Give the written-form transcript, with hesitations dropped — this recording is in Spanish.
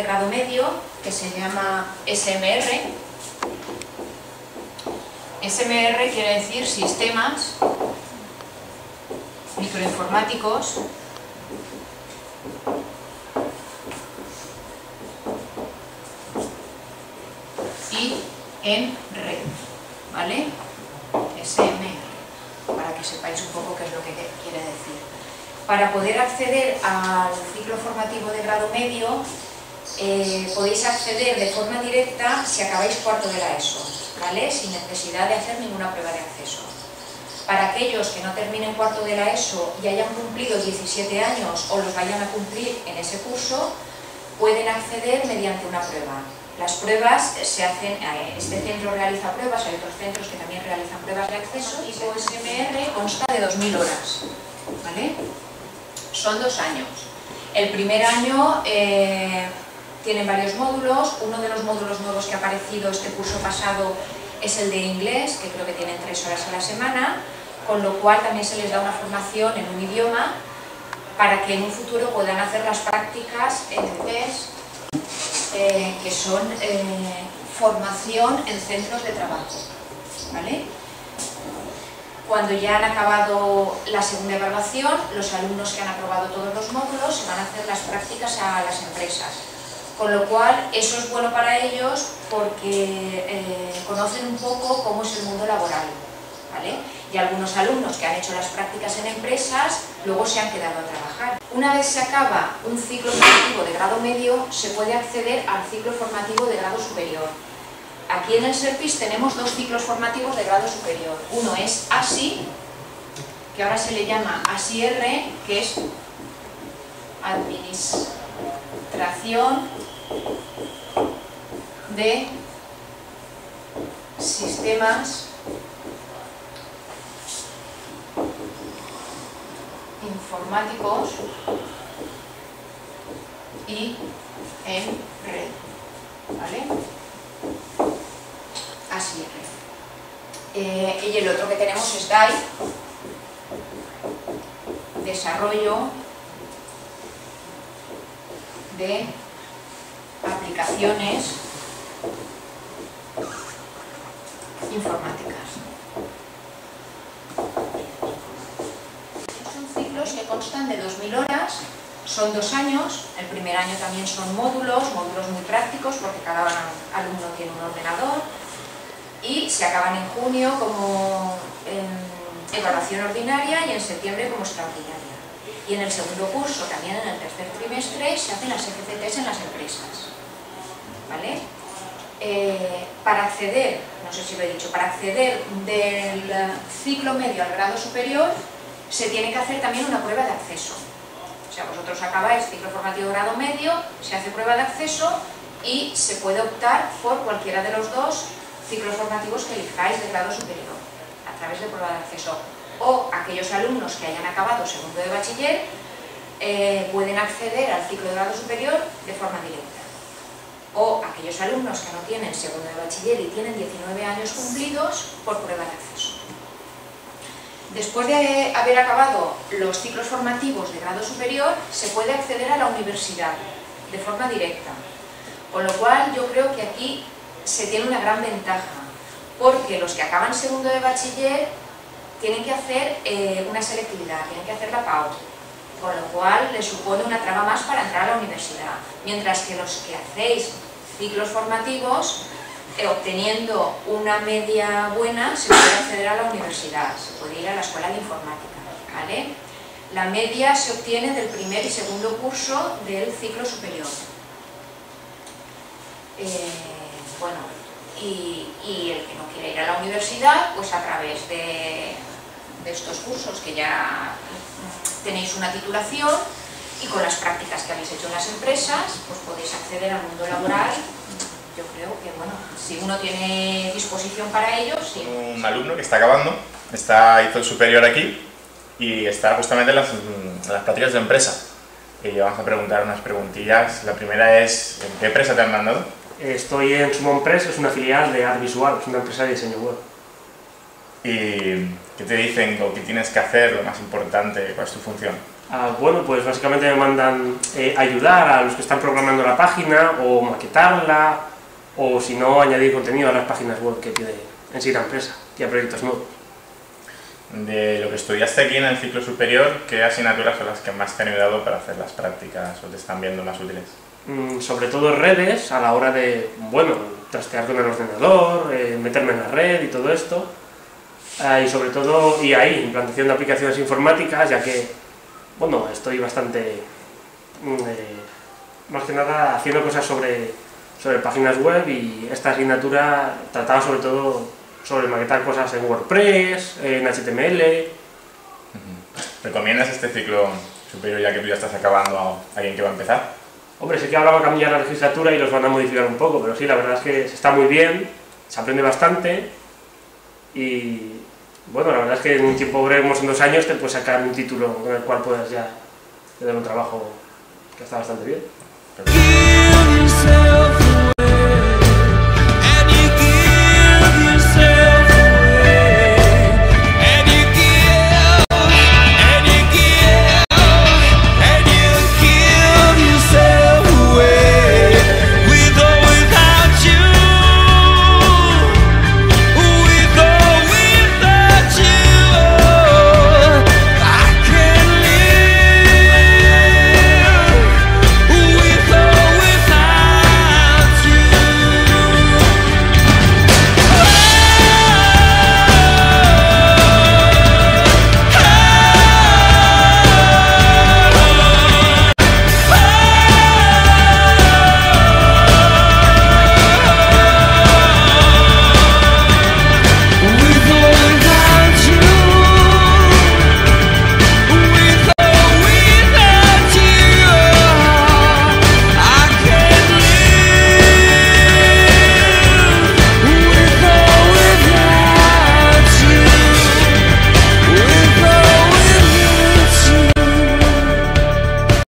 de grado medio que se llama SMR. SMR quiere decir Sistemas Microinformáticos y en red, ¿vale? SMR, para que sepáis un poco qué es lo que quiere decir. Para poder acceder al ciclo formativo de grado medio, podéis acceder de forma directa si acabáis cuarto de la ESO, ¿vale? Sin necesidad de hacer ninguna prueba de acceso. Para aquellos que no terminen cuarto de la ESO y hayan cumplido 17 años o los vayan a cumplir en ese curso, pueden acceder mediante una prueba. Las pruebas se hacen, este centro realiza pruebas, hay otros centros que también realizan pruebas de acceso y SMR consta de 2000 horas, ¿vale? Son 2 años. El primer año tiene varios módulos. Uno de los módulos nuevos que ha aparecido este curso pasado es el de inglés, que creo que tienen 3 horas a la semana, con lo cual también se les da una formación en un idioma para que en un futuro puedan hacer las prácticas en inglés, que son formación en centros de trabajo, ¿vale? Cuando ya han acabado la segunda evaluación, los alumnos que han aprobado todos los módulos se van a hacer las prácticas a las empresas, con lo cual eso es bueno para ellos porque conocen un poco cómo es el mundo laboral, ¿vale? Y algunos alumnos que han hecho las prácticas en empresas luego se han quedado a trabajar. Una vez se acaba un ciclo formativo de grado medio, se puede acceder al ciclo formativo de grado superior. Aquí en el SERPIS tenemos 2 ciclos formativos de grado superior. Uno es ASI, que ahora se le llama ASI-R, que es Administración de Sistemas Informáticos y en red, ¿vale? Así es. Y el otro que tenemos es DAI, Desarrollo de Aplicaciones Informáticas. Son ciclos que constan de 2000 horas, son 2 años, el primer año también son módulos muy prácticos porque cada alumno tiene un ordenador, y se acaban en junio como evaluación ordinaria y en septiembre como extraordinaria. Y en el segundo curso, también en el tercer trimestre, se hacen las FCTs en las empresas, ¿vale? Para acceder, no sé si lo he dicho, para acceder del ciclo medio al grado superior se tiene que hacer también una prueba de acceso. O sea, vosotros acabáis ciclo formativo grado medio, se hace prueba de acceso y se puede optar por cualquiera de los 2 ciclos formativos que elijáis de grado superior a través de prueba de acceso. O aquellos alumnos que hayan acabado segundo de bachiller pueden acceder al ciclo de grado superior de forma directa. O aquellos alumnos que no tienen segundo de bachiller y tienen 19 años cumplidos por prueba de acceso. Después de haber acabado los ciclos formativos de grado superior, se puede acceder a la universidad de forma directa. Con lo cual yo creo que aquí se tiene una gran ventaja, porque los que acaban segundo de bachiller tienen que hacer una selectividad, tienen que hacer la PAU, con lo cual les supone una traba más para entrar a la universidad, mientras que los que hacéis ciclos formativos, obteniendo una media buena, se puede acceder a la universidad, se puede ir a la escuela de informática, ¿vale? La media se obtiene del primer y segundo curso del ciclo superior. Bueno, y el que no quiere ir a la universidad, pues a través de estos cursos que ya tenéis una titulación y con las prácticas que habéis hecho en las empresas, pues podéis acceder al mundo laboral. Yo creo que, bueno, si uno tiene disposición para ello, sí. Un alumno que está acabando, hizo el superior aquí y está justamente en las prácticas de empresa. Y vamos a preguntar unas preguntillas. La primera es, ¿en qué empresa te han mandado? Estoy en Sumon Press, es una filial de Advisual, es una empresa de diseño web. ¿Y qué te dicen o qué tienes que hacer, lo más importante, cuál es tu función? Bueno, pues básicamente me mandan ayudar a los que están programando la página, o maquetarla, o si no, añadir contenido a las páginas web que tiene en sí la empresa y a proyectos nuevos. De lo que estudiaste aquí en el ciclo superior, ¿qué asignaturas son las que más te han ayudado para hacer las prácticas o te están viendo más útiles? Sobre todo redes, a la hora de, bueno, trastear con el ordenador, meterme en la red y todo esto. Y sobre todo, y ahí, implantación de aplicaciones informáticas, ya que, bueno, estoy bastante, más que nada, haciendo cosas sobre páginas web, y esta asignatura trataba sobre todo sobre maquetar cosas en WordPress, en HTML. ¿Recomiendas este ciclo superior ya que tú ya estás acabando a alguien que va a empezar? Hombre, sé que ahora va a cambiar la legislatura y los van a modificar un poco, pero sí, la verdad es que está muy bien, se aprende bastante y, bueno, la verdad es que en un tiempo breve, como en 2 años, te puedes sacar un título con el cual puedas ya tener un trabajo que está bastante bien. Perfecto.